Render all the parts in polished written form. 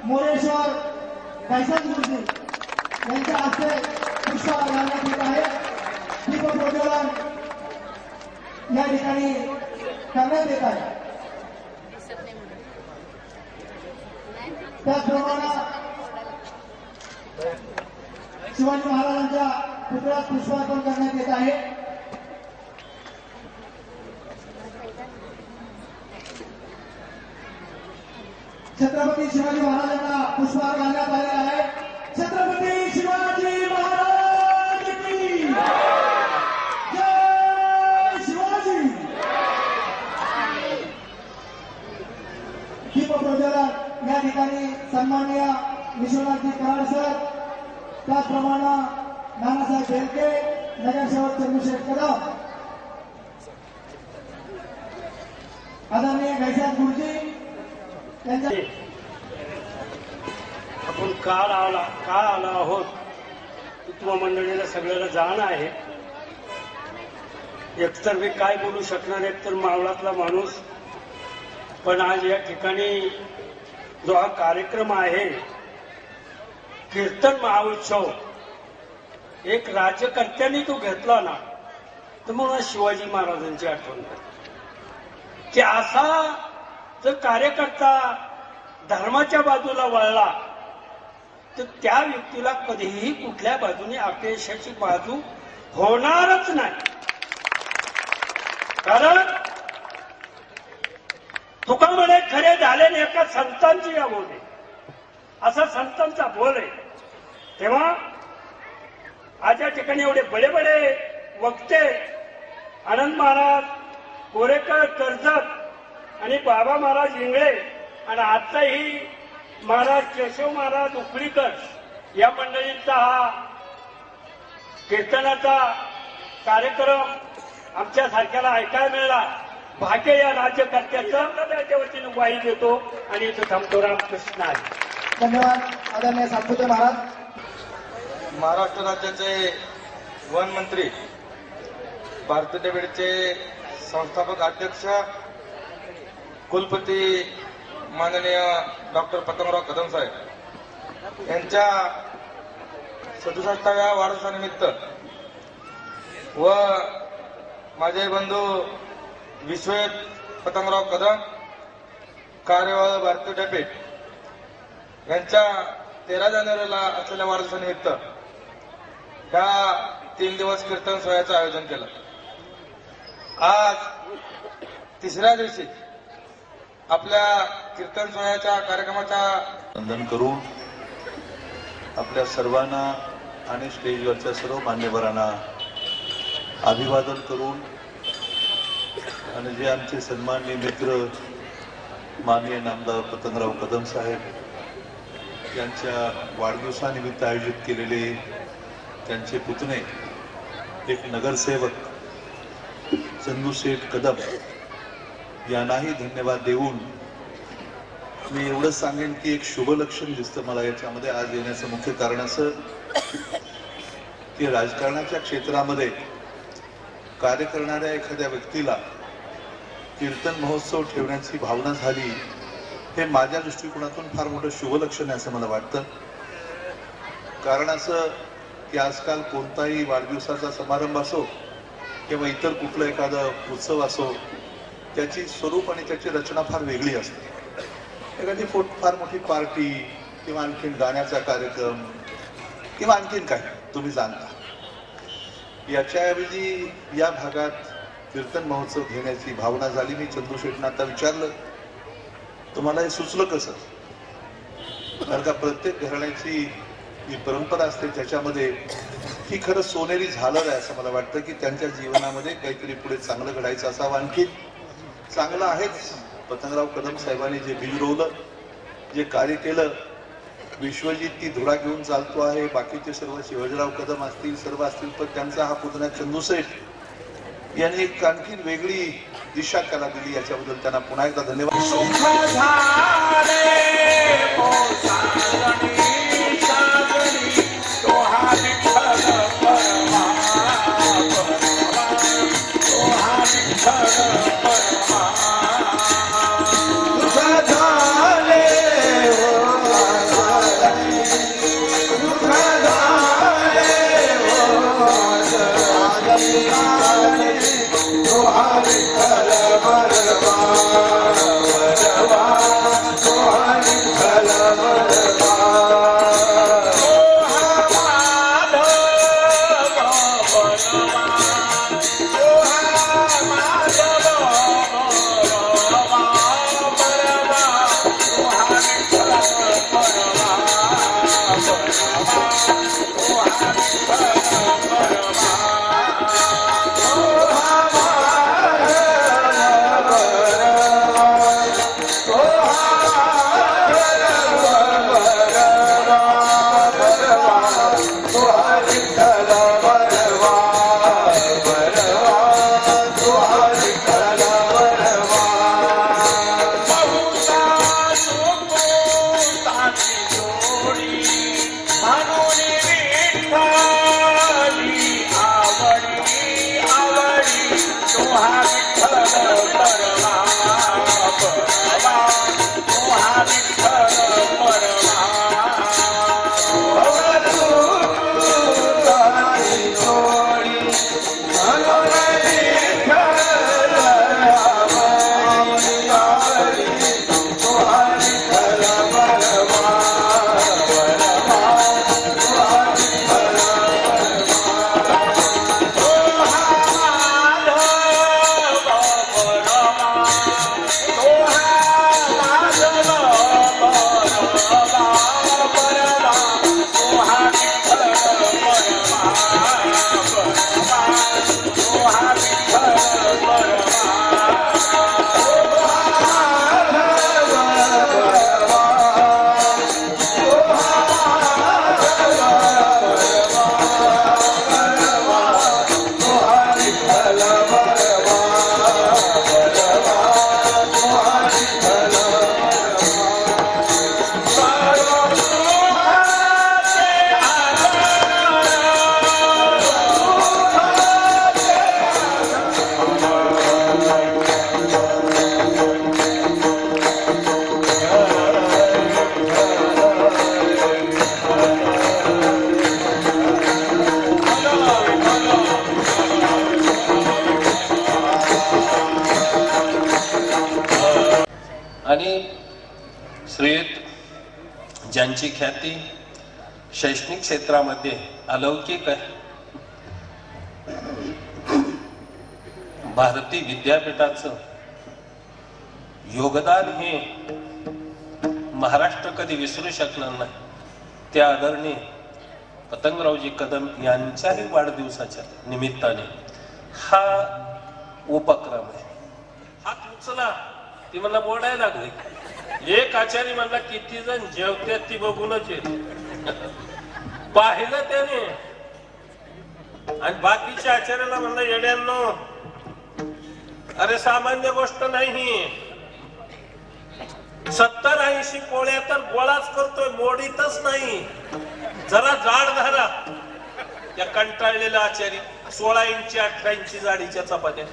मोरेश्वर कैसन गुरुजी यांच्या हस्ते पुष्पहार घालण्यात येत आहे. दीपप्रज्वलन या ठिकाणी करण्यात येत आहे. त्याचप्रमाणे शिवाजी महाराजांच्या पुतळ्यात पुष्पार्पण करण्यात येत आहे. छत्रपती शिवाजी महाराजांना पुष्पहार घालण्यात आलेला आहे. छत्रपती शिवाजी महाराज की जय. शिवाजी. दीपप्रज्वलन या ठिकाणी सन्माननीय विश्वनाथजी कराड सर, त्याचप्रमाणे नानासाहेब बेलके, नगरसेवक चंद्रशेखर कदम, आदरणीय घैसाद गुरुजी यांच्या आपण काल आलो आहोत तुम्हा मंडळीला सगळ्याला जाण आहे. एकतर मी काय बोलू शकणार, एकतर मावळातला माणूस, पण आज या ठिकाणी जो हा कार्यक्रम आहे कीर्तन महाउत्सव, एक राज्यकर्त्यांनी तो घेतला ना तर मला शिवाजी महाराजांची आठवण झाली की असा जर कार्यकर्ता धर्माच्या बाजूला वळला तर त्या व्यक्तीला कधीही कुठल्या बाजूने अपयशाची बाजू होणारच नाही. कारण तुका म्हणे खरे झालेले एका संतांची या बोले, असा संतांचा बोल आहे. तेव्हा आज या ठिकाणी एवढे बडे बडे वक्ते आनंद महाराज, कोरेकर, कर्जत आणि बाबा महाराज इंगळे आणि आताही महाराज केशव महाराज उकळीकर या मंडळींचा हा कीर्तनाचा कार्यक्रम आमच्या सारख्याला ऐकायला मिळाला. भाग्य या राज्यकर्त्याचं त्याच्या वतीने ग्वाही देतो आणि इथं थांबतो. रामकृष्ण आहे. धन्यवाद. आदरणीय सातपुते महाराज. महाराष्ट्र राज्याचे वन मंत्री, भारतीय विद्यापीठचे संस्थापक अध्यक्ष, कुलपती माननीय डॉक्टर पतंगराव कदम साहेब यांच्या 67व्या वाढदिवसानिमित्त व माझे बंधू विश्वेत पतंगराव कदम, कार्यवाह भारतीय विद्यापीठ यांच्या 13 जानेवारीला असलेल्या वाढदिवसानिमित्त ह्या 3 दिवस कीर्तन सोहळ्याचं आयोजन केलं. आज तिसऱ्या दिवशी आपल्या कीर्तन सोहळ्याच्या कार्यक्रमाच्या वंदन करून आपल्या सर्वांना आणि स्टेजवरच्या सर्व मान्यवरांना अभिवादन करून आणि जे आमचे सन्माननीय मित्र माननीय नामदार पतंगराव कदम साहेब यांच्या वाढदिवसानिमित्त आयोजित केलेले त्यांचे पुतणे एक नगरसेवक चंदूशेठ कदम यांनाही धन्यवाद देऊन मी एवढंच सांगेन की एक शुभ लक्षण दिसतं मला याच्यामध्ये आज येण्याचं मुख्य कारण असं की राजकारणाच्या क्षेत्रामध्ये कार्य करणाऱ्या एखाद्या व्यक्तीला कीर्तन महोत्सव ठेवण्याची भावना झाली हे माझ्या दृष्टिकोनातून फार मोठं शुभ लक्षण आहे असं मला वाटतं. कारण असं की आजकाल कोणताही वाढदिवसाचा समारंभ असो किंवा इतर कुठलं एखादा उत्सव असो त्याची स्वरूप आणि त्याची रचना फार वेगळी असते. एखादी फार मोठी पार्टी किंवा आणखीन गाण्याचा कार्यक्रम किंवा आणखीन काही तुम्ही जाणता, याच्याऐवजी या भागात कीर्तन महोत्सव घेण्याची भावना झाली. मी चंदूशेठना आता विचारलं तुम्हाला हे सुचलं कसं, कारण का प्रत्येक घराण्याची ही परंपरा असते ज्याच्यामध्ये ही खरं सोनेरी झालर आहे असं मला वाटतं की त्यांच्या जीवनामध्ये काहीतरी पुढे चांगलं घडायचं असावं. आणखी चांगलं आहेच. पतंगराव कदम साहेबांनी जे बीज रोवलं, जे कार्य केलं, विश्वजित ती धुरा घेऊन चालतो आहे. बाकीचे सर्व शिवाजीराव कदम असतील, सर्व असतील, पण त्यांचा हा पुतण्या चंदूशेठ यांनी एक आणखीन वेगळी दिशा त्याला दिली. याच्याबद्दल त्यांना पुन्हा एकदा धन्यवाद. झाले ज्यांची ख्याती शैक्षणिक क्षेत्रामध्ये अलौकिक आहे, भारती विद्यापीठाचं योगदान हे महाराष्ट्र कधी विसरू शकणार नाही. त्या आदरणीय पतंगरावजी कदम यांच्याही वाढदिवसाच्या निमित्ताने हा उपक्रम आहे. हात उचला ती मला बोलायला लागली. एक आचार्य म्हणला किती जण जेवत्यात ती बघूनच येते. पाहिलं त्याने आणि बाकीच्या आचार्याला म्हणलं येड्यांनो, अरे सामान्य गोष्ट नाही. 70-80 पोळ्या तर गोळाच करतोय, मोडीतच नाही. जरा जाड धरा. त्या कंटाळलेला आचारी 16 इंची 18 इंची जाडीच्या चपात्या,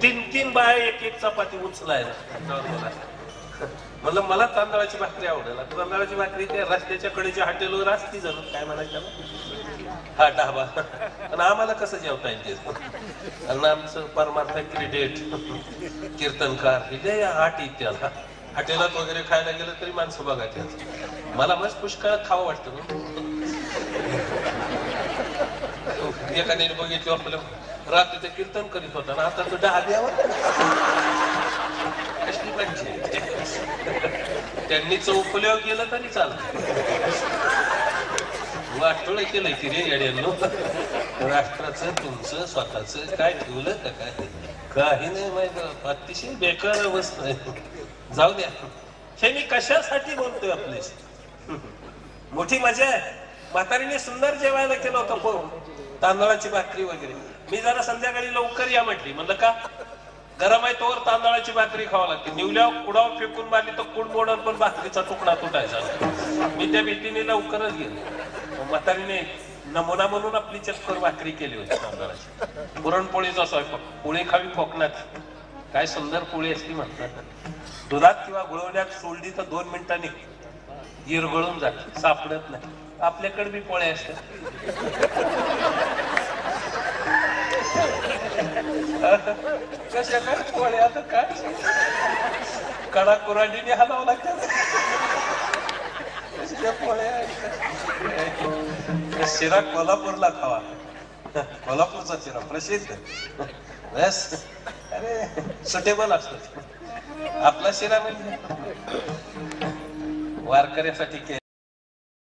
3-3 बाया एक चपाती उचलायला. म्हणलं मला तांदळाची भाकरी आवडेल. तांदळाची भाकरी त्या रस्त्याच्या कडेच्या हॉटेलवर असती जण काय म्हणायचं हा ढाबा. आणि आम्हाला कसं जेवता येईल? आणि आमचं परमार्थ क्रिकेट कीर्तनकार हे आठ त्याला हॉटेलात वगैरे खायला गेलं तरी माणसं बघा त्याच. मला मस्त पुष्कळ खावं वाटतं. एखाद्याने बघितलं आपलं रात्रीचं कीर्तन करीत होता ना, आता तो ढाब्यावर कसली म्हणजे त्यांनीच उपयोग केलं तरी चालत. वाटोळ केलंय की रे येड्यांनो, राष्ट्राचं तुमचं स्वतःच काय ठेवलं का काय? काही नाही माहिती. अतिशय बेकार अवस्था आहे. जाऊ द्या. हे मी कशासाठी बोलतोय आपल्याशी? मोठी मजा आहे. म्हातारीने सुंदर जेवायला केलं होतं, तांदळाची भाकरी वगैरे. मी जरा संध्याकाळी लवकर या म्हटली. म्हणलं का? गरम आहे तोवर तांदळाची भाकरी खावा लागते. निवल्यावर कुडावर फेकून मारली तर कुड मोडून पण भाकरीचा तुकडा तुटायचा. मी त्या भीतीने लवकरच गेलो. म्हातारीने नमुना म्हणून आपली चक्कर भाकरी केली होती तांदळाची. पुरणपोळीचा स्वयंपाक. पोळी खावी कोकणात. काय सुंदर पोळी असती म्हणतात. दुधात किंवा गुळवण्यात सोडली तर 2 मिनिटांनी गिरगळून जाते, सापडत नाही. आपल्याकडे बी पोळ्या असतात. कशा काय पोळ्या आता काय कडा कुराडीने हलावं लागतात. पोळ्या शिरा कोल्हापूरला खावा. कोल्हापूरचा शिरा प्रसिद्ध. बस अरे सुटेबल असतो आपला शिरा म्हणजे वारकऱ्यासाठी.